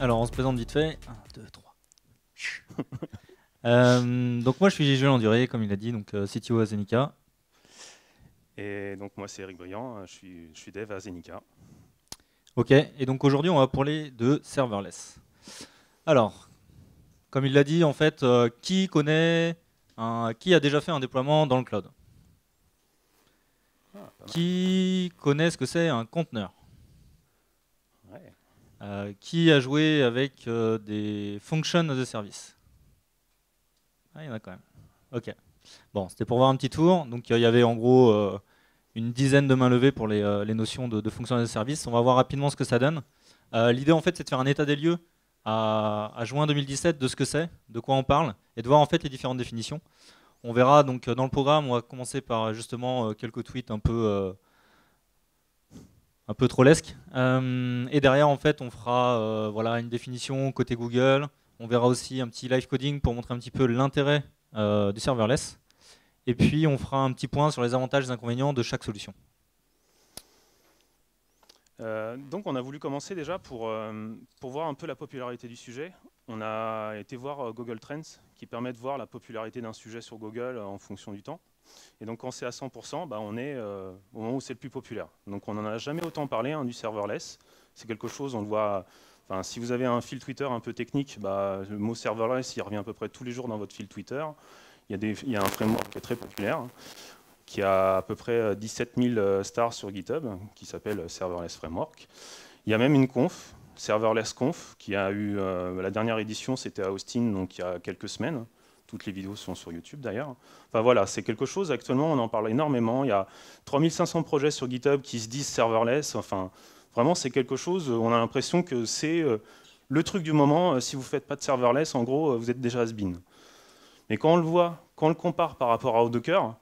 Alors, on se présente vite fait. 1, 2, 3. Donc moi, je suis Joël Enduré, comme il a dit, donc CTO à Zenica. Et donc moi c'est Eric Briand, je suis dev à Zenica. Ok, et donc aujourd'hui, on va parler de serverless. Alors, comme il l'a dit, en fait, qui a déjà fait un déploiement dans le cloud? Ah, pas mal. Qui connaît ce que c'est un conteneur? Ouais. Qui a joué avec des functions as a service? Ah, il y en a quand même. Ok. Bon, c'était pour voir un petit tour. Donc il y avait en gros une dizaine de mains levées pour les notions de fonctions as a service. On va voir rapidement ce que ça donne. L'idée en fait, c'est de faire un état des lieux à juin 2017 de ce que c'est, de quoi on parle, et de voir en fait les différentes définitions. On verra donc dans le programme, on va commencer par justement quelques tweets un peu trollesques. Et derrière, en fait, on fera voilà, une définition côté Google. On verra aussi un petit live coding pour montrer un petit peu l'intérêt du serverless. Et puis, on fera un petit point sur les avantages et les inconvénients de chaque solution. Donc on a voulu commencer déjà pour voir un peu la popularité du sujet. On a été voir Google Trends qui permet de voir la popularité d'un sujet sur Google en fonction du temps. Et donc quand c'est à 100%, bah, on est au moment où c'est le plus populaire. Donc on n'en a jamais autant parlé du serverless. C'est quelque chose, on le voit. Enfin, si vous avez un fil Twitter un peu technique, bah, le mot serverless il revient à peu près tous les jours dans votre fil Twitter. Il y a un framework qui est très populaire, qui a à peu près 17 000 stars sur GitHub, qui s'appelle Serverless Framework. Il y a même une conf, Serverless Conf, qui a eu la dernière édition, c'était à Austin, donc il y a quelques semaines. Toutes les vidéos sont sur YouTube d'ailleurs. Enfin voilà, c'est quelque chose, actuellement on en parle énormément. Il y a 3500 projets sur GitHub qui se disent serverless. Enfin, vraiment c'est quelque chose, on a l'impression que c'est le truc du moment. Si vous ne faites pas de serverless, en gros, vous êtes déjà has-been. Mais quand on le voit, quand on le compare par rapport à Docker,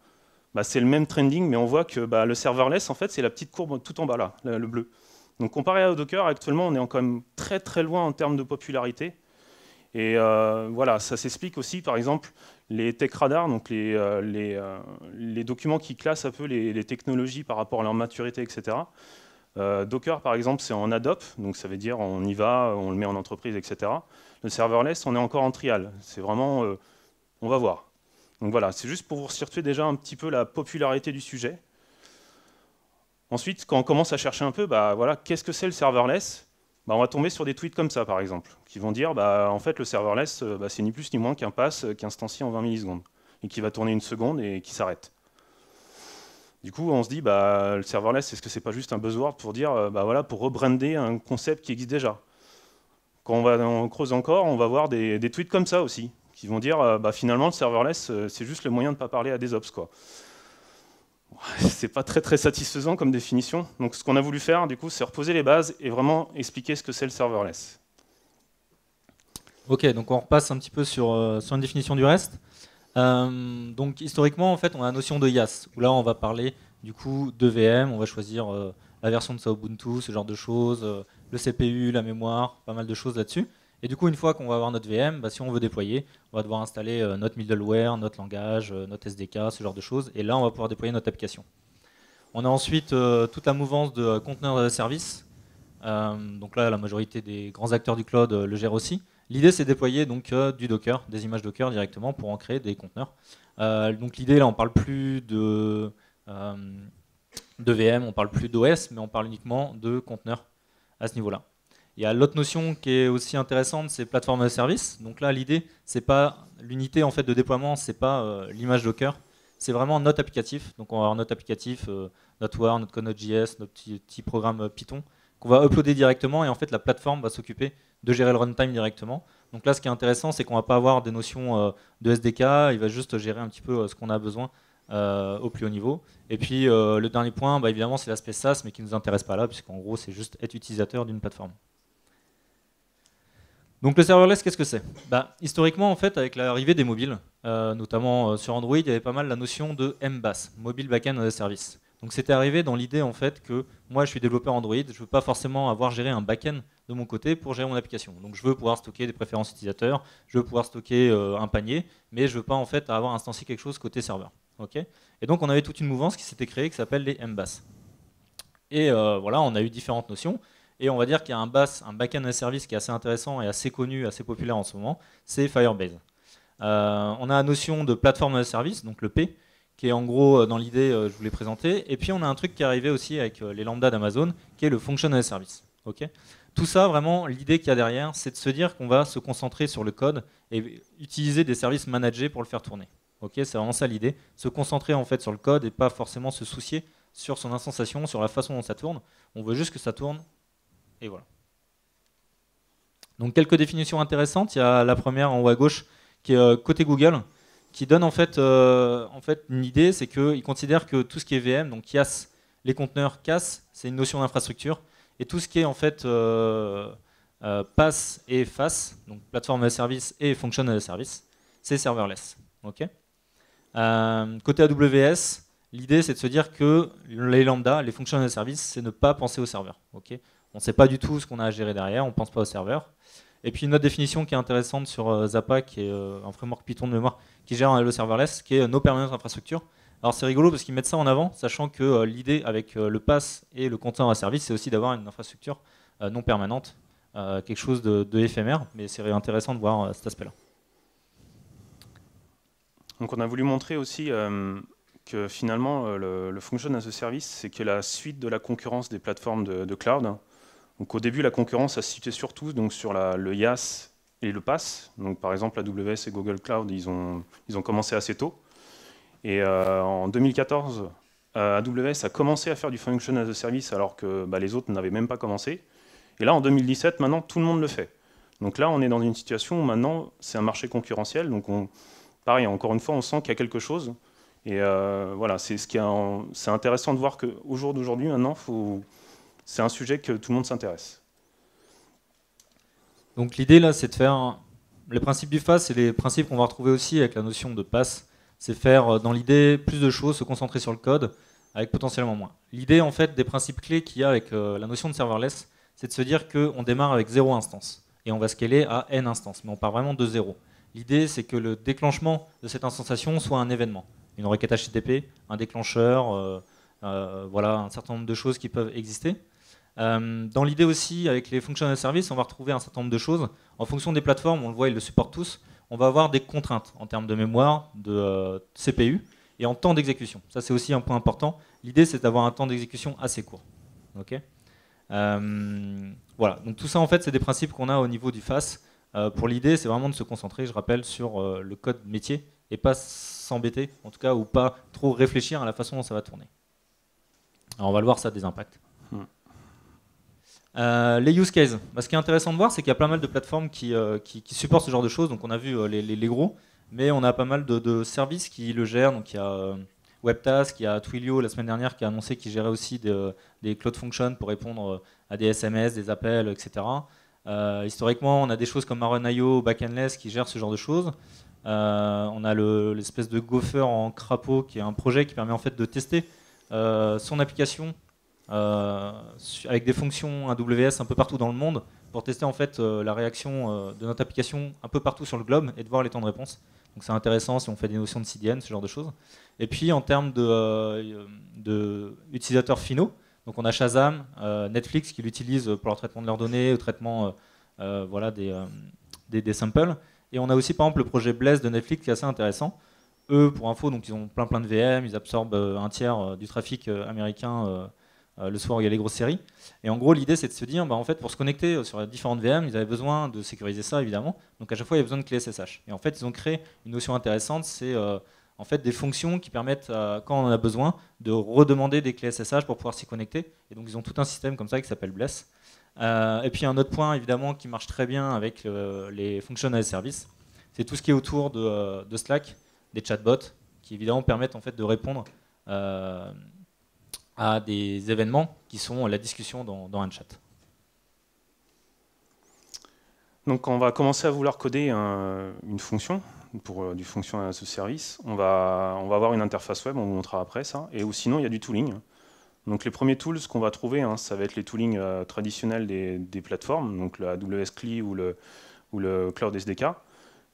bah, c'est le même trending, mais on voit que bah, le serverless, en fait, c'est la petite courbe tout en bas là, le bleu. Donc comparé à Docker, actuellement, on est quand même très très loin en termes de popularité. Et voilà, ça s'explique aussi, par exemple, les tech radars, donc les documents qui classent un peu les technologies par rapport à leur maturité, etc. Docker, par exemple, c'est en ADOP, donc ça veut dire on y va, on le met en entreprise, etc. Le serverless, on est encore en trial. C'est vraiment, on va voir. Donc voilà, c'est juste pour vous situer déjà un petit peu la popularité du sujet. Ensuite, quand on commence à chercher un peu, bah voilà, qu'est-ce que c'est le serverless? Bah, on va tomber sur des tweets comme ça, par exemple, qui vont dire, bah, en fait, le serverless, bah, c'est ni plus ni moins qu'un pass qui instancie en 20 millisecondes, et qui va tourner une seconde et qui s'arrête. Du coup, on se dit, bah, le serverless, est-ce que c'est pas juste un buzzword pour dire, bah voilà, pour rebrander un concept qui existe déjà? Quand on creuse encore, on va voir des tweets comme ça aussi, qui vont dire, bah, finalement, le serverless, c'est juste le moyen de ne pas parler à des ops, quoi. C'est pas très très satisfaisant comme définition. Donc ce qu'on a voulu faire, du coup, c'est reposer les bases et vraiment expliquer ce que c'est le serverless. Ok, donc on repasse un petit peu sur une définition du reste. Donc historiquement, en fait, on a la notion de IaaS, où là, on va parler du coup de VM, on va choisir la version de sa Ubuntu, ce genre de choses, le CPU, la mémoire, pas mal de choses là-dessus. Et du coup, une fois qu'on va avoir notre VM, bah, si on veut déployer, on va devoir installer notre middleware, notre langage, notre SDK, ce genre de choses. Et là, on va pouvoir déployer notre application. On a ensuite toute la mouvance de conteneurs as a service. Donc là, la majorité des grands acteurs du cloud le gèrent aussi. L'idée, c'est de déployer donc du Docker, des images Docker directement pour en créer des conteneurs. Donc l'idée, là, on parle plus de VM, on parle plus d'OS, mais on parle uniquement de conteneurs à ce niveau-là. Il y a l'autre notion qui est aussi intéressante, c'est plateforme as a service. Donc là, l'idée, c'est pas l'unité en fait de déploiement, c'est pas l'image Docker, c'est vraiment notre applicatif. Donc on va avoir notre applicatif, notre War, notre Node.js, notre petit programme Python qu'on va uploader directement et en fait la plateforme va s'occuper de gérer le runtime directement. Donc là, ce qui est intéressant, c'est qu'on va pas avoir des notions de SDK, il va juste gérer un petit peu ce qu'on a besoin au plus haut niveau. Et puis le dernier point, bah, évidemment, c'est l'aspect SaaS, mais qui ne nous intéresse pas là, puisqu'en gros, c'est juste être utilisateur d'une plateforme. Donc le serverless, qu'est-ce que c'est? Bah, historiquement, en fait, avec l'arrivée des mobiles, notamment sur Android, il y avait pas mal la notion de MBAS, Mobile Backend as a Service. Donc c'était arrivé dans l'idée en fait que moi je suis développeur Android, je ne veux pas forcément avoir géré un backend de mon côté pour gérer mon application. Donc je veux pouvoir stocker des préférences utilisateurs, je veux pouvoir stocker un panier, mais je ne veux pas en fait avoir instancié quelque chose côté serveur. Okay, et donc on avait toute une mouvance qui s'était créée qui s'appelle les MBAS. Et voilà, on a eu différentes notions. Et on va dire qu'il y a un back-end as a service qui est assez intéressant et assez connu, assez populaire en ce moment, c'est Firebase. On a la notion de plateforme as a service, donc le P, qui est en gros, dans l'idée, je vous l'ai présenté. Et puis on a un truc qui est arrivé aussi avec les lambdas d'Amazon, qui est le function as a service. Okay, tout ça, vraiment, l'idée qu'il y a derrière, c'est de se dire qu'on va se concentrer sur le code et utiliser des services managés pour le faire tourner. Okay, c'est vraiment ça l'idée, se concentrer en fait sur le code et pas forcément se soucier sur son instanciation, sur la façon dont ça tourne. On veut juste que ça tourne, et voilà. Donc quelques définitions intéressantes. Il y a la première en haut à gauche, qui est côté Google, qui donne en fait une idée, c'est qu'ils considèrent que tout ce qui est VM, donc IaaS, les conteneurs CAS, c'est une notion d'infrastructure. Et tout ce qui est en fait PaaS et FaaS, donc plateforme as a service et function as a service, c'est serverless. Okay, côté AWS, l'idée c'est de se dire que les lambda, les functions as a service, c'est ne pas penser au serveur. Okay, on ne sait pas du tout ce qu'on a à gérer derrière, on ne pense pas au serveur. Et puis une autre définition qui est intéressante sur Zappa, qui est un framework Python de mémoire qui gère le serverless, qui est No Permanent Infrastructure. Alors c'est rigolo parce qu'ils mettent ça en avant, sachant que l'idée avec le PaaS et le conteneur à service, c'est aussi d'avoir une infrastructure non permanente, quelque chose de éphémère, mais c'est intéressant de voir cet aspect-là. Donc on a voulu montrer aussi que finalement le function as a service, c'est que la suite de la concurrence des plateformes de cloud. Donc au début, la concurrence a se situait surtout donc, sur le IaaS et le PaaS. Donc par exemple, AWS et Google Cloud, ils ont commencé assez tôt. Et en 2014, AWS a commencé à faire du function as a service alors que les autres n'avaient même pas commencé. Et là, en 2017, maintenant, tout le monde le fait. Donc là, on est dans une situation où maintenant, c'est un marché concurrentiel. Donc pareil, encore une fois, on sent qu'il y a quelque chose. Et voilà, c'est intéressant de voir qu'au jour d'aujourd'hui, maintenant, c'est un sujet que tout le monde s'intéresse. Donc l'idée là, c'est de faire les principes du FaaS, c'est les principes qu'on va retrouver aussi avec la notion de PaaS. C'est faire dans l'idée plus de choses, se concentrer sur le code, avec potentiellement moins. L'idée en fait des principes clés qu'il y a avec la notion de serverless, c'est de se dire qu'on démarre avec 0 instance et on va scaler à n instances, mais on part vraiment de 0. L'idée c'est que le déclenchement de cette instanciation soit un événement, une requête HTTP, un déclencheur, voilà un certain nombre de choses qui peuvent exister. Dans l'idée aussi, avec les functions as a service, on va retrouver un certain nombre de choses. En fonction des plateformes, on le voit, ils le supportent tous. On va avoir des contraintes en termes de mémoire, de CPU et en temps d'exécution. Ça, c'est aussi un point important. L'idée, c'est d'avoir un temps d'exécution assez court. Okay, voilà. Donc tout ça, en fait, c'est des principes qu'on a au niveau du FaaS. Pour l'idée, c'est vraiment de se concentrer, je rappelle, sur le code métier et pas s'embêter, en tout cas, ou pas trop réfléchir à la façon dont ça va tourner. Alors, on va le voir, ça a des impacts. Les use cases. Ce qui est intéressant de voir, c'est qu'il y a pas mal de plateformes qui supportent ce genre de choses. Donc on a vu les gros, mais on a pas mal de services qui le gèrent. Donc il y a Webtask, il y a Twilio la semaine dernière qui a annoncé qu'il gérait aussi des Cloud Functions pour répondre à des SMS, des appels, etc. Historiquement, on a des choses comme Maron.io, Backendless qui gèrent ce genre de choses. On a l'espèce de Gopher en crapaud qui est un projet qui permet en fait de tester son application avec des fonctions AWS un peu partout dans le monde pour tester en fait la réaction de notre application un peu partout sur le globe et de voir les temps de réponse. Donc c'est intéressant si on fait des notions de CDN, ce genre de choses. Et puis en termes de utilisateurs finaux, donc on a Shazam, Netflix qui l'utilise pour leur traitement de leurs données, au traitement voilà, des samples. Et on a aussi par exemple le projet Blaze de Netflix qui est assez intéressant. Eux, pour info, donc ils ont plein de VM, ils absorbent un tiers du trafic américain le soir où il y a les grosses séries. Et en gros, l'idée, c'est de se dire, en fait, pour se connecter sur les différentes VM, ils avaient besoin de sécuriser ça, évidemment. Donc à chaque fois, il y a besoin de clés SSH. Et en fait, ils ont créé une notion intéressante, c'est en fait des fonctions qui permettent, quand on en a besoin, de redemander des clés SSH pour pouvoir s'y connecter. Et donc ils ont tout un système comme ça qui s'appelle Bless. Et puis un autre point, évidemment, qui marche très bien avec les functions as a service, c'est tout ce qui est autour de Slack, des chatbots, qui évidemment permettent en fait de répondre à des événements qui sont la discussion dans un chat. Donc on va commencer à vouloir coder une fonction pour du function as a service. On va avoir une interface web, on vous montrera après ça. Et ou sinon il y a du tooling. Donc les premiers tools qu'on va trouver, ça va être les toolings traditionnels des plateformes, donc le AWS CLI ou le Cloud SDK.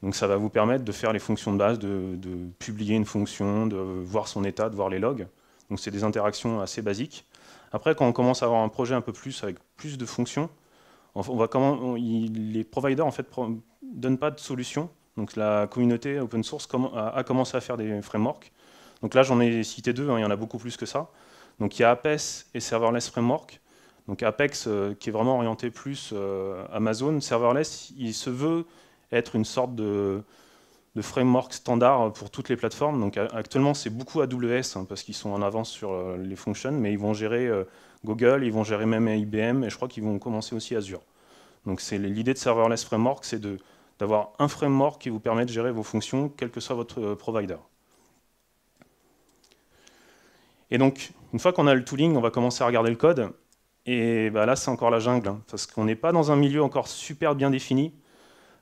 Donc ça va vous permettre de faire les fonctions de base, de publier une fonction, de voir son état, de voir les logs. Donc c'est des interactions assez basiques. Après, quand on commence à avoir un projet un peu plus avec plus de fonctions, les providers en fait donnent pas de solution. Donc la communauté open source a commencé à faire des frameworks. Donc là, j'en ai cité deux, hein, il y en a beaucoup plus que ça. Donc il y a Apex et Serverless Framework. Donc Apex, qui est vraiment orienté plus Amazon. Serverless, il se veut être une sorte de framework standard pour toutes les plateformes. Donc actuellement, c'est beaucoup AWS, hein, parce qu'ils sont en avance sur les functions, mais ils vont gérer Google, ils vont gérer même IBM, et je crois qu'ils vont commencer aussi Azure. Donc l'idée de Serverless Framework, c'est d'avoir un framework qui vous permet de gérer vos fonctions, quel que soit votre provider. Et donc, une fois qu'on a le tooling, on va commencer à regarder le code. Et bah là, c'est encore la jungle, hein, parce qu'on n'est pas dans un milieu encore super bien défini.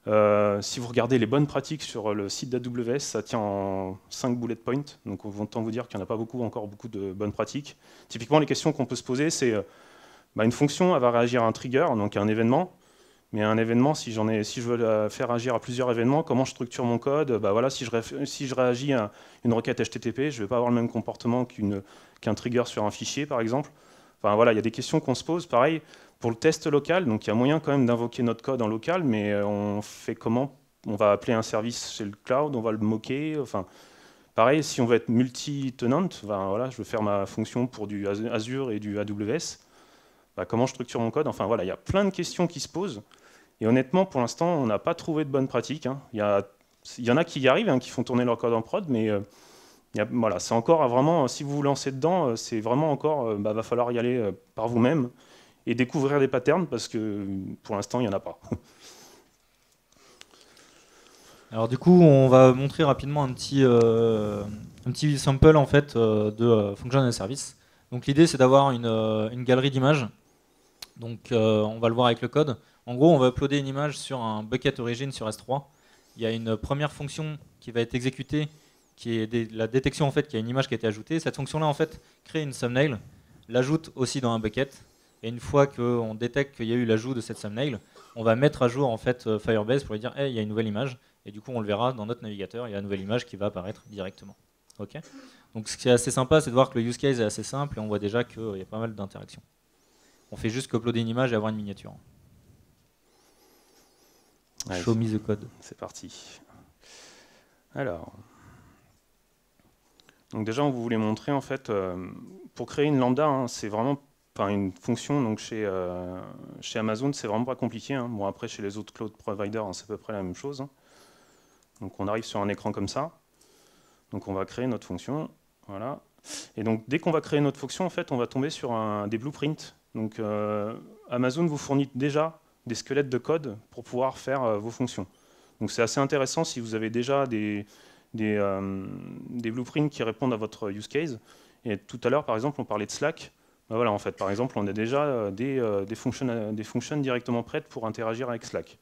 Si vous regardez les bonnes pratiques sur le site d'AWS, ça tient en 5 bullet points. Donc, autant vous dire qu'il n'y en a pas encore beaucoup de bonnes pratiques. Typiquement, les questions qu'on peut se poser, c'est une fonction, elle va réagir à un trigger, donc à un événement. Mais un événement, si je veux la faire réagir à plusieurs événements, comment je structure mon code? Voilà, si je réagis à une requête HTTP, je ne vais pas avoir le même comportement qu'un trigger sur un fichier, par exemple. Enfin, voilà, il y a des questions qu'on se pose. Pareil, pour le test local, donc il y a moyen quand même d'invoquer notre code en local, mais on fait comment? On va appeler un service chez le cloud, on va le moquer. Enfin, pareil, si on veut être multi-tenant, voilà, je veux faire ma fonction pour du Azure et du AWS, comment je structure mon code? Enfin, voilà, il y a plein de questions qui se posent. Et honnêtement, pour l'instant, on n'a pas trouvé de bonnes pratiques, hein. Il y en a qui y arrivent, hein, qui font tourner leur code en prod, mais voilà, c'est encore vraiment, si vous vous lancez dedans, c'est vraiment encore, va falloir y aller par vous-même et découvrir des patterns, parce que pour l'instant, il n'y en a pas. Alors du coup, on va montrer rapidement un petit sample en fait de Function as a Service. Donc l'idée, c'est d'avoir une galerie d'images. Donc on va le voir avec le code. En gros, on va uploader une image sur un bucket origin sur S3. Il y a une première fonction qui va être exécutée, qui est la détection en fait qu'il y a une image qui a été ajoutée. Cette fonction-là en fait crée une thumbnail, l'ajoute aussi dans un bucket. Et une fois qu'on détecte qu'il y a eu l'ajout de cette thumbnail, on va mettre à jour en fait Firebase pour lui dire hey, il y a une nouvelle image. Et du coup, on le verra dans notre navigateur, il y a la nouvelle image qui va apparaître directement. Ok. Donc ce qui est assez sympa, c'est de voir que le use case est assez simple et on voit déjà qu'il y a pas mal d'interactions. On fait juste qu'uploader une image et avoir une miniature. Ouais, Show me the code. C'est parti. Alors, donc déjà, on vous voulait montrer en fait, pour créer une lambda, hein, c'est vraiment une fonction. Donc chez Amazon, c'est vraiment pas compliqué, hein. Bon, après chez les autres cloud providers, hein, c'est à peu près la même chose, hein. Donc on arrive sur un écran comme ça. Donc on va créer notre fonction, voilà. Et donc dès qu'on va créer notre fonction, en fait, on va tomber sur des blueprints. Donc Amazon vous fournit déjà des squelettes de code pour pouvoir faire vos fonctions. Donc c'est assez intéressant si vous avez déjà des blueprints qui répondent à votre use case. Et tout à l'heure, par exemple, on parlait de Slack. Voilà, en fait, par exemple, on a déjà des fonctions directement prêtes pour interagir avec Slack.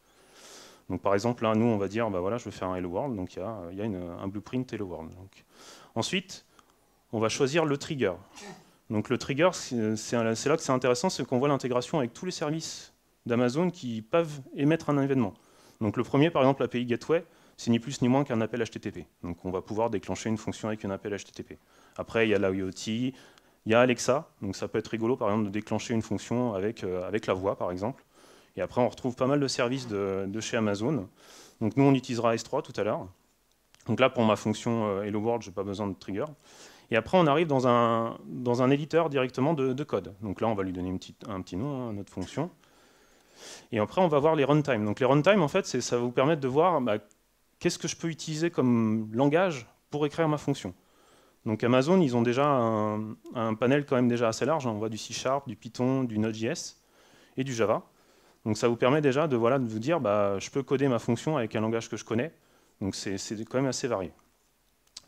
Donc par exemple, là, nous, on va dire, voilà, je veux faire un Hello World, donc il y a un blueprint Hello World. Donc. Ensuite, on va choisir le trigger. Donc le trigger, c'est là que c'est intéressant, c'est qu'on voit l'intégration avec tous les services d'Amazon qui peuvent émettre un événement. Donc le premier, par exemple, l'API Gateway, c'est ni plus ni moins qu'un appel HTTP. Donc on va pouvoir déclencher une fonction avec un appel HTTP. Après, il y a l'IoT, il y a Alexa, donc ça peut être rigolo, par exemple, de déclencher une fonction avec la voix, par exemple. Et après, on retrouve pas mal de services de chez Amazon. Donc nous, on utilisera S3 tout à l'heure. Donc là, pour ma fonction Hello World, je n'ai pas besoin de trigger. Et après, on arrive dans un éditeur directement de code. Donc là, on va lui donner un petit nom, hein, notre fonction. Et après, on va voir les runtime. Donc les runtime, en fait, ça va vous permettre de voir qu'est-ce que je peux utiliser comme langage pour écrire ma fonction. Donc Amazon, ils ont déjà un panel quand même déjà assez large. On voit du C#, du Python, du Node.js et du Java. Donc ça vous permet déjà de vous dire, je peux coder ma fonction avec un langage que je connais. Donc c'est quand même assez varié.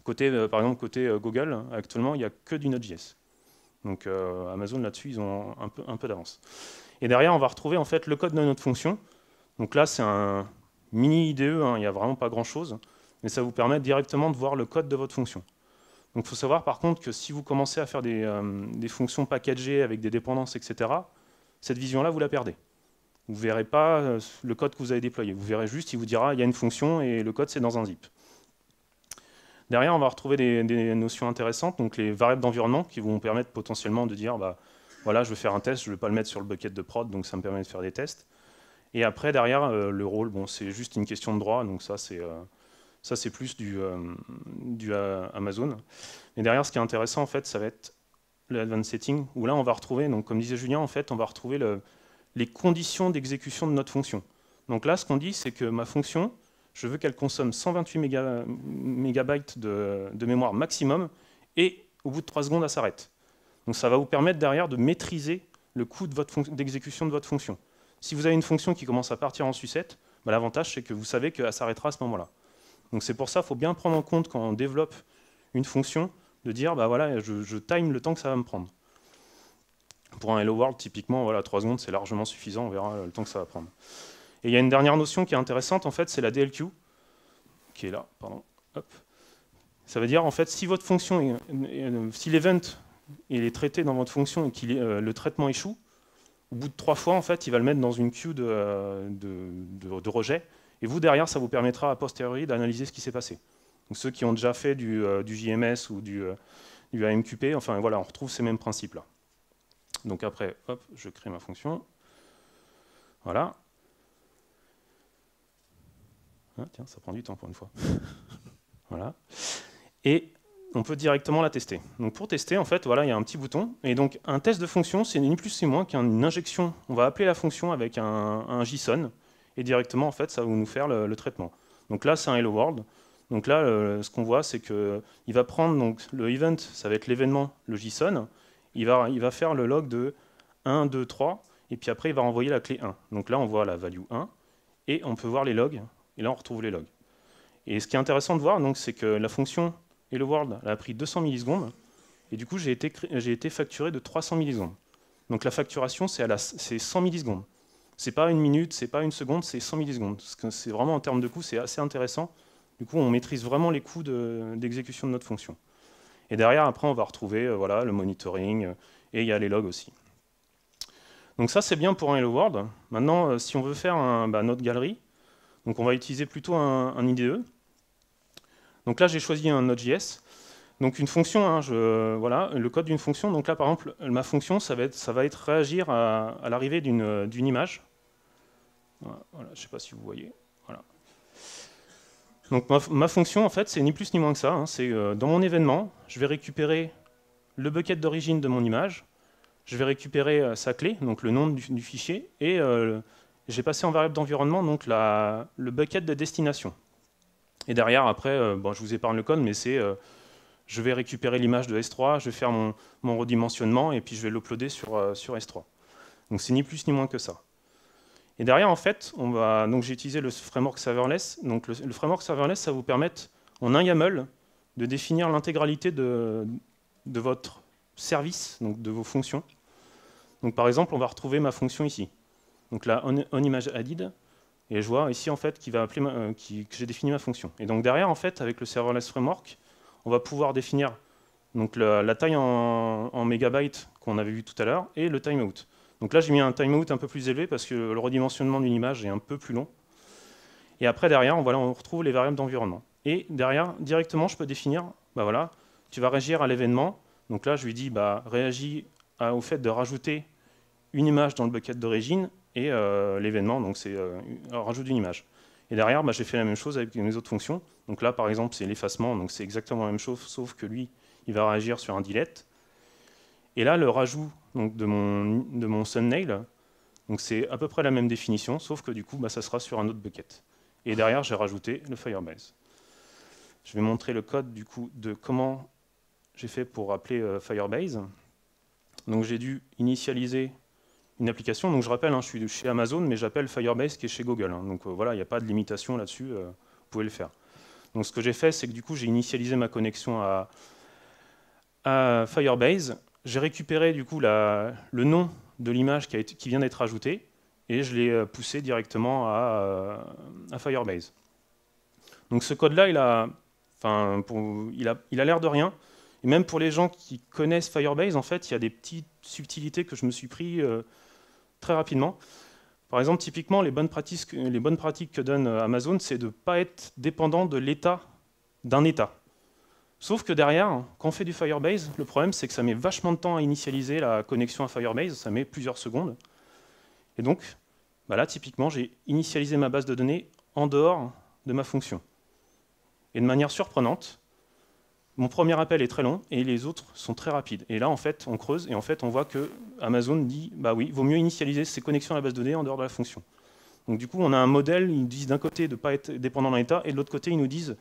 Par exemple, côté Google, actuellement, il n'y a que du Node.js. Donc Amazon, là-dessus, ils ont un peu d'avance. Et derrière, on va retrouver en fait le code de notre fonction. Donc là, c'est un mini IDE, hein, il n'y a vraiment pas grand-chose. Mais ça vous permet directement de voir le code de votre fonction. Donc il faut savoir par contre que si vous commencez à faire des fonctions packagées avec des dépendances, etc., cette vision-là, vous la perdez. Vous ne verrez pas le code que vous avez déployé. Vous verrez juste, il vous dira, il y a une fonction et le code, c'est dans un zip. Derrière, on va retrouver des notions intéressantes, donc les variables d'environnement qui vont permettre potentiellement de dire, voilà, je veux faire un test, je ne vais pas le mettre sur le bucket de prod, donc ça me permet de faire des tests. Et après, derrière, le rôle, bon, c'est juste une question de droit, donc ça, c'est plus du Amazon. Et derrière, ce qui est intéressant, en fait, ça va être le Advanced Setting, où là, on va retrouver, donc, comme disait Julien, en fait, on va retrouver les conditions d'exécution de notre fonction. Donc là, ce qu'on dit, c'est que ma fonction, je veux qu'elle consomme 128 mégabytes de mémoire maximum, et au bout de 3 secondes, elle s'arrête. Donc ça va vous permettre derrière de maîtriser le coût d'exécution de votre fonction. Si vous avez une fonction qui commence à partir en sucette, bah, l'avantage c'est que vous savez qu'elle s'arrêtera à ce moment-là. Donc c'est pour ça qu'il faut bien prendre en compte quand on développe une fonction, de dire bah voilà, je time le temps que ça va me prendre. Pour un Hello World, typiquement, voilà, 3 secondes c'est largement suffisant, on verra le temps que ça va prendre. Et il y a une dernière notion qui est intéressante, en fait, c'est la DLQ, qui est là, pardon. Hop. Ça veut dire en fait si votre fonction, si l'event est traité dans votre fonction et que le traitement échoue, au bout de 3 fois, en fait, il va le mettre dans une queue de rejet. Et vous, derrière, ça vous permettra a posteriori d'analyser ce qui s'est passé. Donc, ceux qui ont déjà fait du JMS ou du AMQP, enfin voilà, on retrouve ces mêmes principes-là. Donc après, hop, je crée ma fonction. Voilà. Ah, tiens, ça prend du temps pour une fois. Voilà. Et on peut directement la tester. Donc pour tester, en fait, voilà, il y a un petit bouton. Et donc un test de fonction, c'est ni plus ni moins qu'une injection. On va appeler la fonction avec un JSON. Et directement, en fait, ça va nous faire le traitement. Donc là, c'est un Hello World. Donc là, ce qu'on voit, c'est qu'il va prendre donc, le event, ça va être l'événement, le JSON. Il va faire le log de 1, 2, 3. Et puis après, il va renvoyer la clé 1. Donc là, on voit la value 1. Et on peut voir les logs. Et là, on retrouve les logs. Et ce qui est intéressant de voir, c'est que la fonction Hello World elle a pris 200 millisecondes, et du coup j'ai été facturé de 300 millisecondes. Donc la facturation c'est 100 millisecondes. C'est pas une minute, c'est pas une seconde, c'est 100 millisecondes. C'est vraiment en termes de coût, c'est assez intéressant. Du coup on maîtrise vraiment les coûts d'exécution de notre fonction. Et derrière après on va retrouver voilà, le monitoring, et il y a les logs aussi. Donc ça c'est bien pour un Hello World. Maintenant si on veut faire notre galerie, donc on va utiliser plutôt un IDE. Donc là, j'ai choisi un Node.js. Donc une fonction, voilà, le code d'une fonction. Donc là, par exemple, ma fonction, ça va être réagir à l'arrivée d'une image. Voilà, je ne sais pas si vous voyez. Voilà. Donc ma fonction, en fait, c'est ni plus ni moins que ça. C'est dans mon événement, je vais récupérer le bucket d'origine de mon image. Je vais récupérer sa clé, donc le nom du fichier, et j'ai passé en variable d'environnement donc le bucket de destination. Et derrière, après, je vous épargne le code, mais c'est je vais récupérer l'image de S3, je vais faire mon redimensionnement, et puis je vais l'uploader sur S3. Donc c'est ni plus ni moins que ça. Et derrière, en fait, donc j'ai utilisé le framework serverless. Donc le framework serverless, ça vous permet, en un YAML, de définir l'intégralité de votre service, donc de vos fonctions. Donc par exemple, on va retrouver ma fonction ici. Donc la onImageAdded. Et je vois ici en fait que j'ai défini ma fonction. Et donc derrière, en fait, avec le serverless framework, on va pouvoir définir donc la taille en mégabytes qu'on avait vu tout à l'heure et le timeout. Donc là, j'ai mis un timeout un peu plus élevé parce que le redimensionnement d'une image est un peu plus long. Et après, derrière, on retrouve les variables d'environnement. Et derrière, directement, je peux définir, voilà, tu vas réagir à l'événement. Donc là, je lui dis, réagis au fait de rajouter une image dans le bucket d'origine. Et l'événement, donc c'est rajout d'une image. Et derrière, j'ai fait la même chose avec mes autres fonctions. Donc là, par exemple, c'est l'effacement, donc c'est exactement la même chose, sauf que lui, il va réagir sur un delete. Et là, le rajout donc, de mon thumbnail, donc c'est à peu près la même définition, sauf que du coup, ça sera sur un autre bucket. Et derrière, j'ai rajouté le Firebase. Je vais montrer le code du coup de comment j'ai fait pour appeler Firebase. Donc j'ai dû initialiser une application. Donc je rappelle, je suis chez Amazon, mais j'appelle Firebase qui est chez Google. Donc voilà, il n'y a pas de limitation là-dessus, vous pouvez le faire. Donc ce que j'ai fait, c'est que du coup, j'ai initialisé ma connexion à Firebase. J'ai récupéré du coup le nom de l'image qui vient d'être ajoutée et je l'ai poussé directement à Firebase. Donc ce code-là, il a l'air de rien. Et même pour les gens qui connaissent Firebase, en fait, il y a des petites subtilités que je me suis pris très rapidement. Par exemple, typiquement, les bonnes pratiques que donne Amazon, c'est de ne pas être dépendant de l'état d'un état. Sauf que derrière, quand on fait du Firebase, le problème c'est que ça met vachement de temps à initialiser la connexion à Firebase, ça met plusieurs secondes. Et donc, bah là, typiquement, j'ai initialisé ma base de données en dehors de ma fonction. Et de manière surprenante, mon premier appel est très long et les autres sont très rapides. Et là, en fait, on creuse et en fait, on voit que Amazon dit, bah oui, vaut mieux initialiser ses connexions à la base de données en dehors de la fonction. Donc du coup, on a un modèle, ils nous disent d'un côté de ne pas être dépendant d'un état, et de l'autre côté, ils nous disent,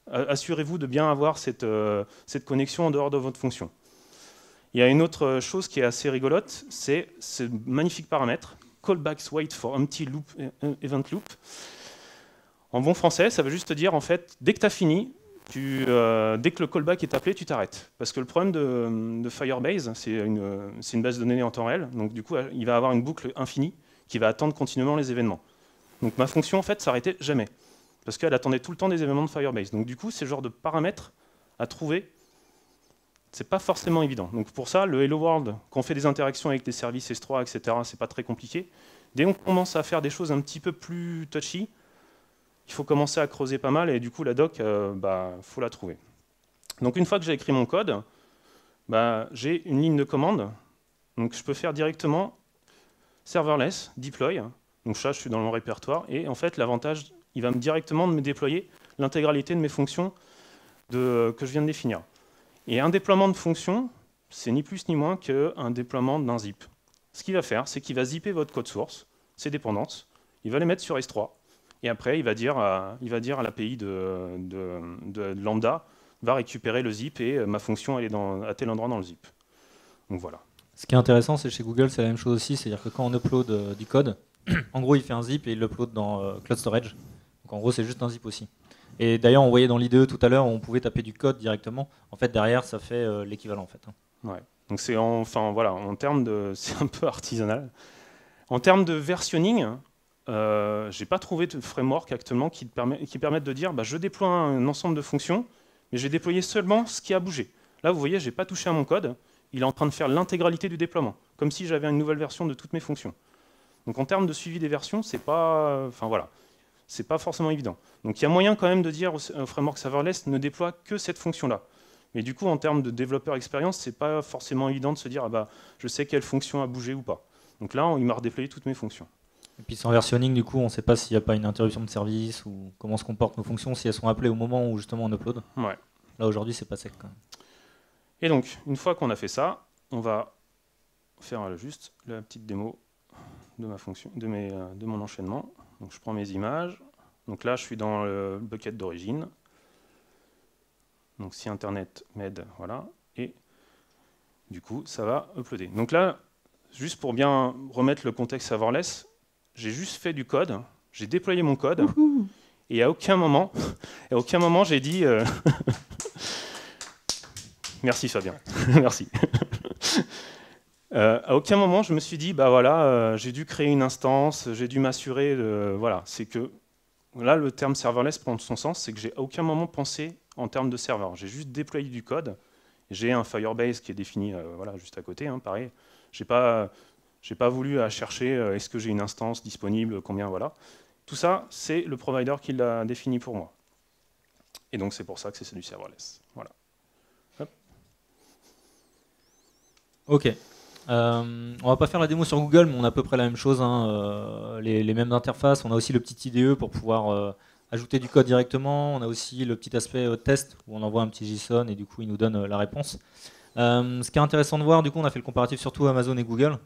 assurez-vous de bien avoir cette connexion en dehors de votre fonction. Il y a une autre chose qui est assez rigolote, c'est ce magnifique paramètre, callbacks wait for empty loop, event loop. En bon français, ça veut juste dire, en fait, dès que tu as fini, dès que le callback est appelé, tu t'arrêtes. Parce que le problème de Firebase, c'est une base de données en temps réel, donc du coup, il va avoir une boucle infinie qui va attendre continuellement les événements. Donc ma fonction, en fait, s'arrêtait jamais, parce qu'elle attendait tout le temps des événements de Firebase. Donc du coup, c'est le genre de paramètres à trouver, c'est pas forcément évident. Donc pour ça, le Hello World, quand on fait des interactions avec des services S3, etc., c'est pas très compliqué. Dès qu'on commence à faire des choses un petit peu plus touchy, il faut commencer à creuser pas mal, et du coup, la doc, faut la trouver. Donc une fois que j'ai écrit mon code, j'ai une ligne de commande, donc je peux faire directement serverless, deploy, donc ça, je suis dans mon répertoire, et en fait, l'avantage, il va directement me déployer l'intégralité de mes fonctions que je viens de définir. Et un déploiement de fonction, c'est ni plus ni moins qu'un déploiement d'un zip. Ce qu'il va faire, c'est qu'il va zipper votre code source, ses dépendances, il va les mettre sur S3, et après, il va dire à l'API de Lambda, va récupérer le zip, et ma fonction, elle est à tel endroit dans le zip. Donc voilà. Ce qui est intéressant, c'est chez Google, c'est la même chose aussi, c'est-à-dire que quand on upload du code, en gros, il fait un zip et il l'upload dans Cloud Storage. Donc en gros, c'est juste un zip aussi. Et d'ailleurs, on voyait dans l'IDE tout à l'heure, on pouvait taper du code directement. En fait, derrière, ça fait l'équivalent. En fait. Ouais. Donc c'est en termes de, c'est un peu artisanal. En termes de versionning, j'ai pas trouvé de framework actuellement qui permette de dire, je déploie un ensemble de fonctions, mais je vais déployer seulement ce qui a bougé. Là, vous voyez, j'ai pas touché à mon code. Il est en train de faire l'intégralité du déploiement, comme si j'avais une nouvelle version de toutes mes fonctions. Donc en termes de suivi des versions, c'est pas forcément évident. Donc il y a moyen quand même de dire au framework serverless ne déploie que cette fonction-là. Mais du coup, en termes de développeur expérience, c'est pas forcément évident de se dire je sais quelle fonction a bougé ou pas. Donc là, il m'a redéployé toutes mes fonctions. Et puis sans versionning, du coup, on ne sait pas s'il n'y a pas une interruption de service ou comment se comportent nos fonctions si elles sont appelées au moment où justement on upload. Ouais. Là aujourd'hui, c'est pas sec quand même. Et donc, une fois qu'on a fait ça, on va faire juste la petite démo de ma fonction, de mon enchaînement. Donc je prends mes images. Donc là, je suis dans le bucket d'origine. Donc si Internet m'aide, voilà. Et du coup, ça va uploader. Donc là, juste pour bien remettre le contexte serverless, j'ai juste fait du code, j'ai déployé mon code, et à aucun moment j'ai dit... Merci Fabien, merci. À aucun moment je me suis dit, j'ai dû créer une instance, j'ai dû m'assurer de... Voilà, c'est que là le terme serverless prend son sens, c'est que j'ai à aucun moment pensé en termes de serveur. J'ai juste déployé du code, j'ai un Firebase qui est défini juste à côté, pareil. J'ai pas voulu à chercher est-ce que j'ai une instance disponible, combien, voilà. Tout ça, c'est le provider qui l'a défini pour moi. Et donc c'est pour ça que c'est du serverless. Voilà. Hop. Ok. On va pas faire la démo sur Google, mais on a à peu près la même chose, les mêmes interfaces. On a aussi le petit IDE pour pouvoir ajouter du code directement. On a aussi le petit aspect test où on envoie un petit JSON et du coup il nous donne la réponse. Ce qui est intéressant de voir, du coup on a fait le comparatif surtout Amazon et Google.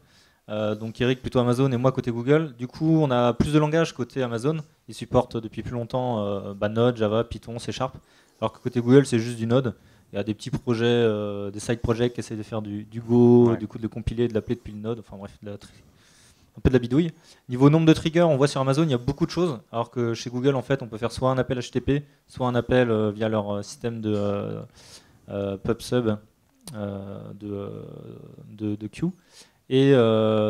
Donc Eric plutôt Amazon et moi côté Google. Du coup on a plus de langage côté Amazon. Ils supportent depuis plus longtemps Node, Java, Python, C#. Alors que côté Google c'est juste du Node. Il y a des petits projets, des side projects qui essaient de faire du Go, du coup de le compiler, de l'appeler depuis le Node. Enfin bref, un peu de la bidouille. Niveau nombre de triggers, on voit sur Amazon il y a beaucoup de choses. Alors que chez Google en fait on peut faire soit un appel HTTP, soit un appel via leur système de PubSub de queue. Et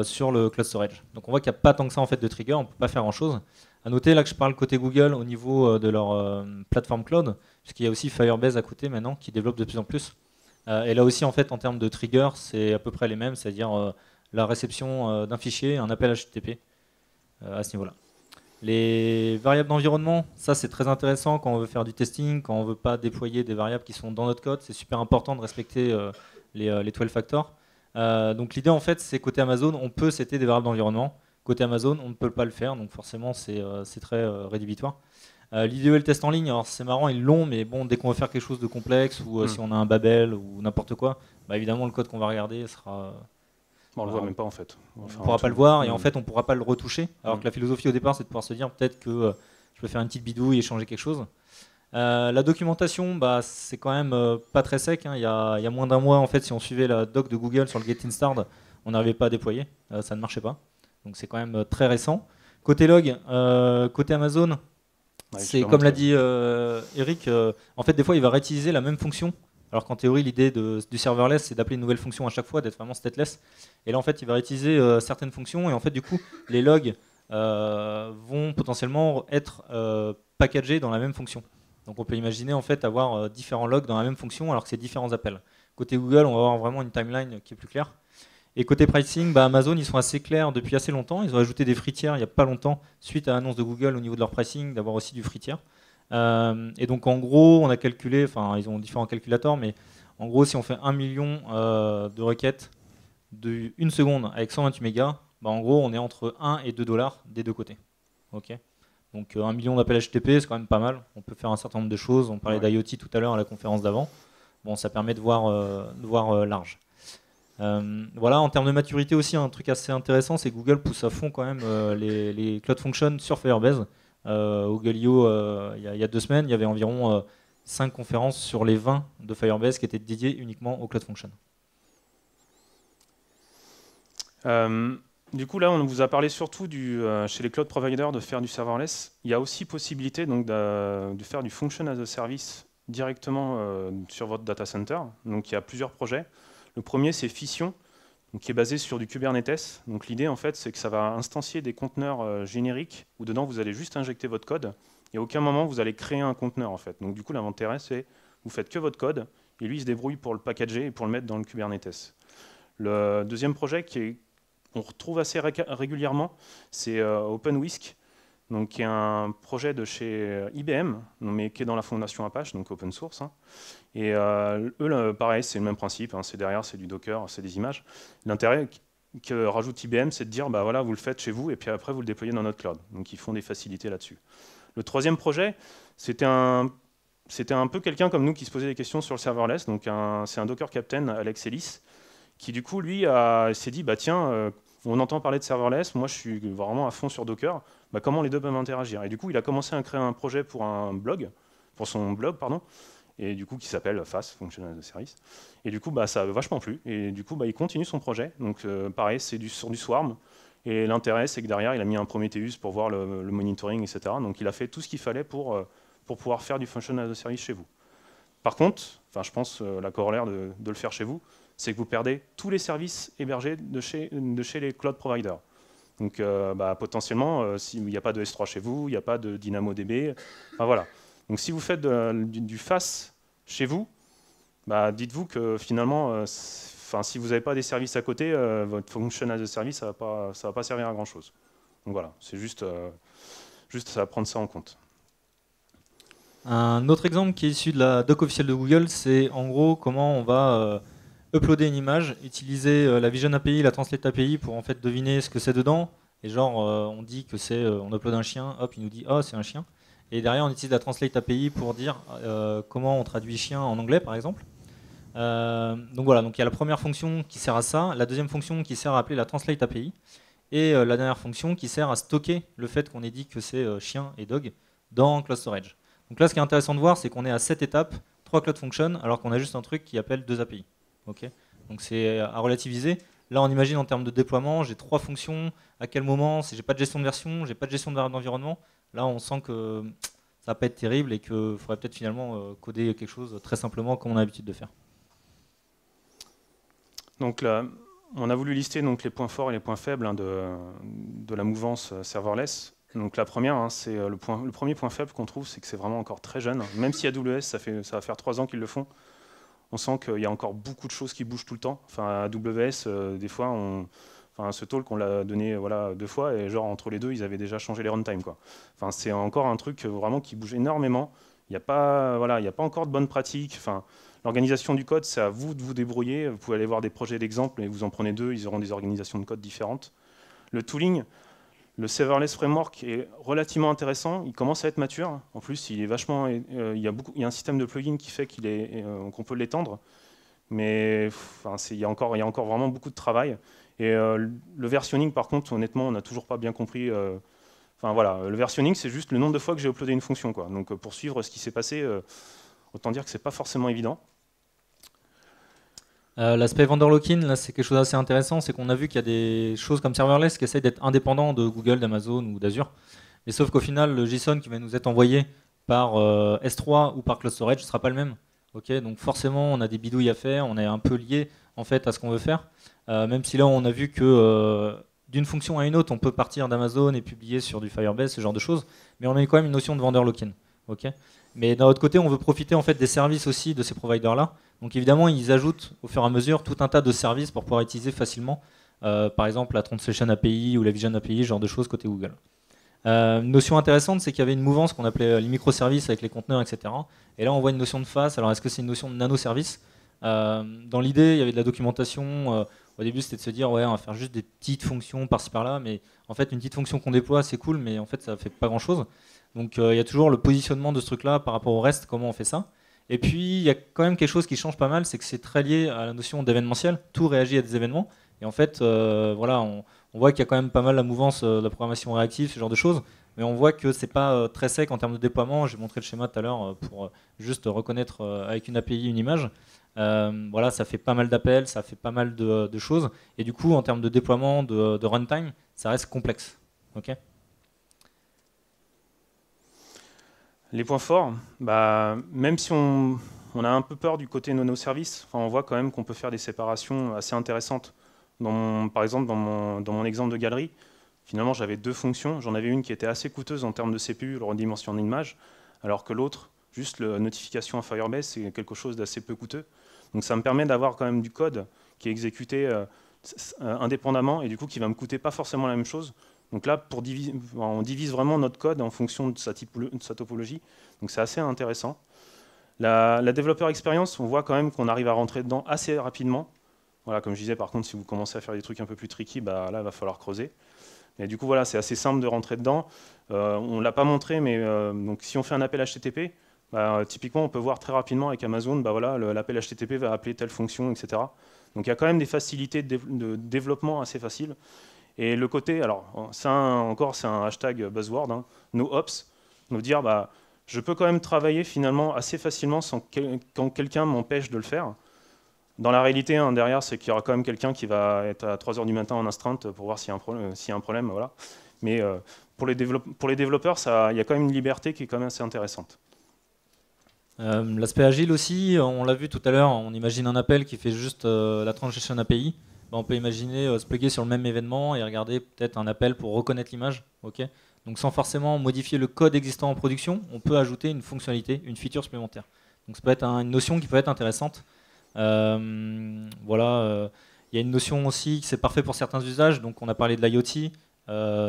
sur le cloud storage. Donc on voit qu'il n'y a pas tant que ça en fait de trigger, on ne peut pas faire grand chose. A noter là que je parle côté Google au niveau de leur plateforme cloud, puisqu'il y a aussi Firebase à côté maintenant qui développe de plus en plus. Et là aussi en fait en termes de trigger, c'est à peu près les mêmes, c'est-à-dire la réception d'un fichier, un appel HTTP à ce niveau-là. Les variables d'environnement, ça c'est très intéressant quand on veut faire du testing, quand on veut pas déployer des variables qui sont dans notre code. C'est super important de respecter les 12 factors. Donc l'idée en fait, c'est côté Amazon, on peut setter des variables d'environnement. Côté Amazon, on ne peut pas le faire, donc forcément c'est très rédhibitoire. L'IDE et le test en ligne, alors c'est marrant, ils l'ont, mais bon, dès qu'on veut faire quelque chose de complexe ou si on a un Babel ou n'importe quoi, bah, évidemment le code qu'on va regarder sera. Bon, on le voit même pas en fait. On ne pourra pas le voir et en fait on ne pourra pas le retoucher. Alors que la philosophie au départ c'est de pouvoir se dire peut-être que je peux faire une petite bidouille et changer quelque chose. La documentation, bah, c'est quand même pas très sec. Hein. Il y a moins d'un mois en fait, si on suivait la doc de Google sur le Getting Started, on n'arrivait pas à déployer, ça ne marchait pas. Donc c'est quand même très récent. Côté log, côté Amazon, c'est comme l'a dit Eric, en fait des fois il va réutiliser la même fonction. Alors qu'en théorie, l'idée du serverless, c'est d'appeler une nouvelle fonction à chaque fois, d'être vraiment stateless. Et là, en fait, il va réutiliser certaines fonctions. Et en fait, du coup, les logs vont potentiellement être packagés dans la même fonction. Donc, on peut imaginer en fait avoir différents logs dans la même fonction, alors que c'est différents appels. Côté Google, on va avoir vraiment une timeline qui est plus claire. Et côté pricing, bah, Amazon, ils sont assez clairs depuis assez longtemps. Ils ont ajouté des free tiers il n'y a pas longtemps, suite à l'annonce de Google au niveau de leur pricing, d'avoir aussi du free tier. Et donc en gros, on a calculé, enfin ils ont différents calculateurs, mais en gros, si on fait 1 million de requêtes de 1 seconde avec 128 mégas, bah, en gros, on est entre 1 et 2 dollars des deux côtés. Ok. Donc 1 million d'appels HTTP, c'est quand même pas mal. On peut faire un certain nombre de choses. On parlait d'IoT tout à l'heure à la conférence d'avant. Bon, ça permet de voir large. Voilà, en termes de maturité aussi, un truc assez intéressant, c'est que Google pousse à fond quand même les Cloud Functions sur Firebase. Au Google.io, il y a 2 semaines, il y avait environ 5 conférences sur les 20 de Firebase qui étaient dédiées uniquement aux Cloud Functions. Du coup, là, on vous a parlé surtout chez les cloud providers de faire du serverless. Il y a aussi possibilité donc, de faire du function as a service directement sur votre data center. Donc, il y a plusieurs projets. Le premier, c'est Fission, donc, qui est basé sur du Kubernetes. Donc, l'idée, en fait, c'est que ça va instancier des conteneurs génériques où dedans, vous allez juste injecter votre code. Et à aucun moment, vous allez créer un conteneur, en fait. Donc, du coup, l'intérêt, c'est vous faites que votre code et lui, il se débrouille pour le packager et pour le mettre dans le Kubernetes. Le deuxième projet qu'on retrouve assez régulièrement, c'est OpenWhisk, donc, qui est un projet de chez IBM, mais qui est dans la fondation Apache, donc open source. Hein. Et eux, pareil, c'est le même principe, hein, c'est derrière, c'est du Docker, c'est des images. L'intérêt que rajoute IBM, c'est de dire, bah voilà, vous le faites chez vous, et puis après, vous le déployez dans notre cloud. Donc, ils font des facilités là-dessus. Le troisième projet, c'était un peu quelqu'un comme nous qui se posait des questions sur le serverless. Donc, c'est un Docker Captain, Alex Ellis, qui du coup, lui, s'est dit, bah tiens, on entend parler de serverless, moi je suis vraiment à fond sur Docker, bah, comment les deux peuvent interagir? Et du coup, il a commencé à créer un projet pour son blog, pardon, et du coup qui s'appelle FAS, Function as a Service. Et du coup, bah, ça a vachement plu, et du coup, bah, il continue son projet. Donc pareil, c'est sur du Swarm, et l'intérêt, c'est que derrière, il a mis un Prometheus pour voir le monitoring, etc. Donc il a fait tout ce qu'il fallait pour pouvoir faire du Function as a Service chez vous. Par contre, je pense la corollaire de le faire chez vous, c'est que vous perdez tous les services hébergés de chez les cloud providers. Donc potentiellement, s'il n'y a pas de S3 chez vous, il n'y a pas de DynamoDB, voilà. Donc si vous faites du FAS chez vous, dites-vous que finalement, si vous n'avez pas des services à côté, votre function as a service, ça ne va pas servir à grand chose. Donc voilà, c'est juste à prendre ça en compte. Un autre exemple qui est issu de la doc officielle de Google, c'est en gros comment on va uploader une image, utiliser la Vision API, la Translate API pour en fait deviner ce que c'est dedans. Et genre, on dit que c'est, on upload un chien, hop, il nous dit, oh, c'est un chien. Et derrière, on utilise la Translate API pour dire comment on traduit chien en anglais, par exemple. Donc voilà, donc il y a la première fonction qui sert à ça, la deuxième fonction qui sert à appeler la Translate API, et la dernière fonction qui sert à stocker le fait qu'on ait dit que c'est chien et dog dans Cloud Storage. Donc là, ce qui est intéressant de voir, c'est qu'on est à 7 étapes, 3 Cloud Functions, alors qu'on a juste un truc qui appelle 2 API. Okay, donc c'est à relativiser. Là, on imagine en termes de déploiement, j'ai 3 fonctions. À quel moment? Si j'ai pas de gestion de version, j'ai pas de gestion d'environnement. Là, on sent que ça va pas être terrible et qu'il faudrait peut-être finalement coder quelque chose très simplement comme on a l'habitude de faire. Donc là, on a voulu lister donc, les points forts et les points faibles de la mouvance serverless. Donc la première, c'est le premier point faible qu'on trouve, c'est que c'est vraiment encore très jeune. Même si AWS, ça va faire 3 ans qu'ils le font, on sent qu'il y a encore beaucoup de choses qui bougent tout le temps. Enfin, AWS, des fois, Enfin, ce talk, on l'a donné voilà, 2 fois, et genre entre les deux, ils avaient déjà changé les runtime, quoi. Enfin, c'est encore un truc vraiment qui bouge énormément. Il n'y a pas, voilà, il y a pas encore de bonnes pratiques. Enfin, l'organisation du code, c'est à vous de vous débrouiller. Vous pouvez aller voir des projets d'exemple, et vous en prenez 2, ils auront des organisations de code différentes. Le tooling, le serverless framework est relativement intéressant. Il commence à être mature. En plus, il est vachement, il y a un système de plugin qui fait qu'on peut l'étendre. Mais enfin, il y a encore vraiment beaucoup de travail. Et le versionning, par contre, honnêtement, on n'a toujours pas bien compris. Enfin voilà, le versionning, c'est juste le nombre de fois que j'ai uploadé une fonction, quoi. Donc pour suivre ce qui s'est passé, autant dire que c'est pas forcément évident. L'aspect vendor lock-in, là, c'est quelque chose d'assez intéressant, c'est qu'on a vu qu'il y a des choses comme serverless qui essayent d'être indépendants de Google, d'Amazon ou d'Azure. Mais sauf qu'au final, le JSON qui va nous être envoyé par S3 ou par Cloud Storage ne sera pas le même. Okay, donc forcément, on a des bidouilles à faire, on est un peu lié en fait à ce qu'on veut faire. Même si là, on a vu que d'une fonction à une autre, on peut partir d'Amazon et publier sur du Firebase, ce genre de choses. Mais on a quand même une notion de vendor lock-in. Okay, mais d'un autre côté, on veut profiter en fait des services aussi de ces providers-là. Donc évidemment, ils ajoutent au fur et à mesure tout un tas de services pour pouvoir utiliser facilement, par exemple la Translation API ou la Vision API, ce genre de choses côté Google. Une notion intéressante, c'est qu'il y avait une mouvance qu'on appelait les microservices avec les conteneurs, etc. Et là, on voit une notion de face. Alors, est-ce que c'est une notion de nanoservice? Dans l'idée, il y avait de la documentation. Au début, c'était de se dire, ouais, on va faire juste des petites fonctions par-ci par-là. Mais en fait, une petite fonction qu'on déploie, c'est cool, mais en fait, ça ne fait pas grand-chose. Donc, il y a toujours le positionnement de ce truc-là par rapport au reste, comment on fait ça. Et puis, il y a quand même quelque chose qui change pas mal, c'est que c'est très lié à la notion d'événementiel. Tout réagit à des événements. Et en fait, voilà, on voit qu'il y a quand même pas mal la mouvance de la programmation réactive, ce genre de choses, mais on voit que c'est pas très sec en termes de déploiement. J'ai montré le schéma tout à l'heure pour juste reconnaître avec une API une image. Voilà, ça fait pas mal d'appels, ça fait pas mal de choses, et du coup, en termes de déploiement, de runtime, ça reste complexe. Okay, Les points forts, bah, même si on a un peu peur du côté nano-service, enfin, on voit quand même qu'on peut faire des séparations assez intéressantes. Par exemple, dans mon exemple de galerie, finalement, j'avais 2 fonctions. J'en avais une qui était assez coûteuse en termes de CPU, le redimensionnement d'image, alors que l'autre, juste la notification à Firebase, c'est quelque chose d'assez peu coûteux. Donc ça me permet d'avoir quand même du code qui est exécuté indépendamment et du coup qui va me coûter pas forcément la même chose. Donc là, on divise vraiment notre code en fonction de sa topologie. Donc c'est assez intéressant. La développeur expérience, on voit quand même qu'on arrive à rentrer dedans assez rapidement. Voilà, comme je disais, par contre, si vous commencez à faire des trucs un peu plus tricky, bah, là, il va falloir creuser. Et du coup, voilà, c'est assez simple de rentrer dedans. On ne l'a pas montré, mais donc, si on fait un appel HTTP, bah, typiquement, on peut voir très rapidement avec Amazon, bah, voilà, l'appel HTTP va appeler telle fonction, etc. Donc il y a quand même des facilités de développement assez faciles. Et le côté, alors ça c'est un hashtag buzzword, hein, NoOps, nous dire bah, je peux quand même travailler finalement assez facilement quand quelqu'un m'empêche de le faire. Dans la réalité, hein, derrière, c'est qu'il y aura quand même quelqu'un qui va être à 3 h du matin en astreinte pour voir s'il y a un problème. Voilà. Mais pour les développeurs, il y a quand même une liberté qui est quand même assez intéressante. L'aspect agile aussi, on l'a vu tout à l'heure, on imagine un appel qui fait juste la translation API. Ben, on peut imaginer se plugger sur le même événement et regarder peut-être un appel pour reconnaître l'image. Okay, donc sans forcément modifier le code existant en production, on peut ajouter une fonctionnalité, une feature supplémentaire. Donc ça peut être une notion qui peut être intéressante. Voilà, il y a une notion aussi qui c'est parfait pour certains usages. Donc on a parlé de l'IoT,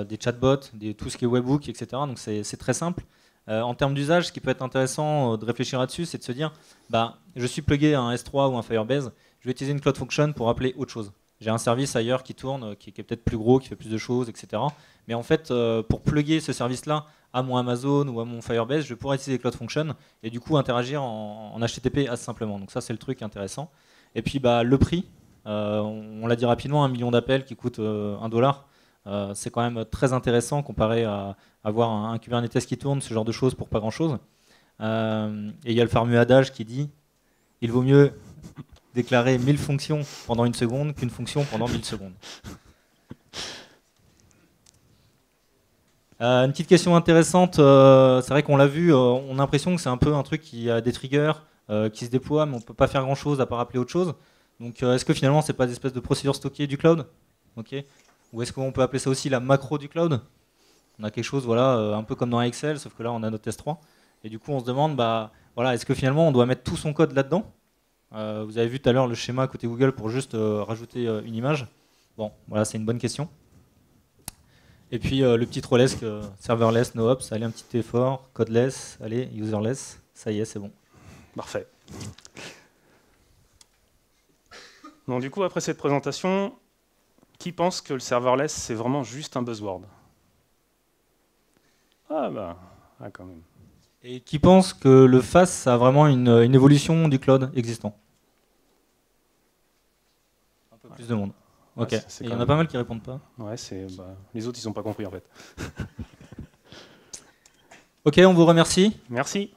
des chatbots, tout ce qui est webhook, etc. Donc c'est très simple. En termes d'usage, ce qui peut être intéressant de réfléchir là-dessus, c'est de se dire, bah, je suis plugué à un S3 ou un Firebase, je vais utiliser une Cloud Function pour appeler autre chose. J'ai un service ailleurs qui tourne, qui est peut-être plus gros, qui fait plus de choses, etc. Mais en fait, pour plugger ce service-là à mon Amazon ou à mon Firebase, je pourrais utiliser Cloud Function et du coup interagir en HTTP assez simplement. Donc ça, c'est le truc intéressant. Et puis bah, le prix, on l'a dit rapidement, 1 million d'appels qui coûte $1. C'est quand même très intéressant comparé à avoir un Kubernetes qui tourne, ce genre de choses pour pas grand chose. Et il y a le fameux adage qui dit il vaut mieux déclarer 1000 fonctions pendant 1 seconde qu'une fonction pendant 1000 secondes. Une petite question intéressante, c'est vrai qu'on l'a vu, on a l'impression que c'est un peu un truc qui a des triggers, qui se déploient, mais on ne peut pas faire grand chose à part appeler autre chose. Donc est-ce que finalement c'est pas des espèces de procédures stockées du cloud? Okay. Ou est-ce qu'on peut appeler ça aussi la macro du cloud? On a quelque chose voilà, un peu comme dans Excel, sauf que là on a notre S3. Et du coup on se demande, bah, voilà, est-ce que finalement on doit mettre tout son code là-dedans? Vous avez vu tout à l'heure le schéma côté Google pour juste rajouter une image. Bon, voilà, c'est une bonne question. Et puis le petit trolless, serverless, no ops, allez, un petit effort, codeless, allez, userless, ça y est, c'est bon. Parfait. Donc du coup, après cette présentation, qui pense que le serverless, c'est vraiment juste un buzzword? Ah bah, quand même. Et qui pense que le FAS, ça a vraiment une évolution du cloud existant? Un peu plus de monde. Ok, Ouais, il y en a pas mal qui répondent pas. Ouais, les autres, ils n'ont pas compris en fait. Ok, on vous remercie. Merci.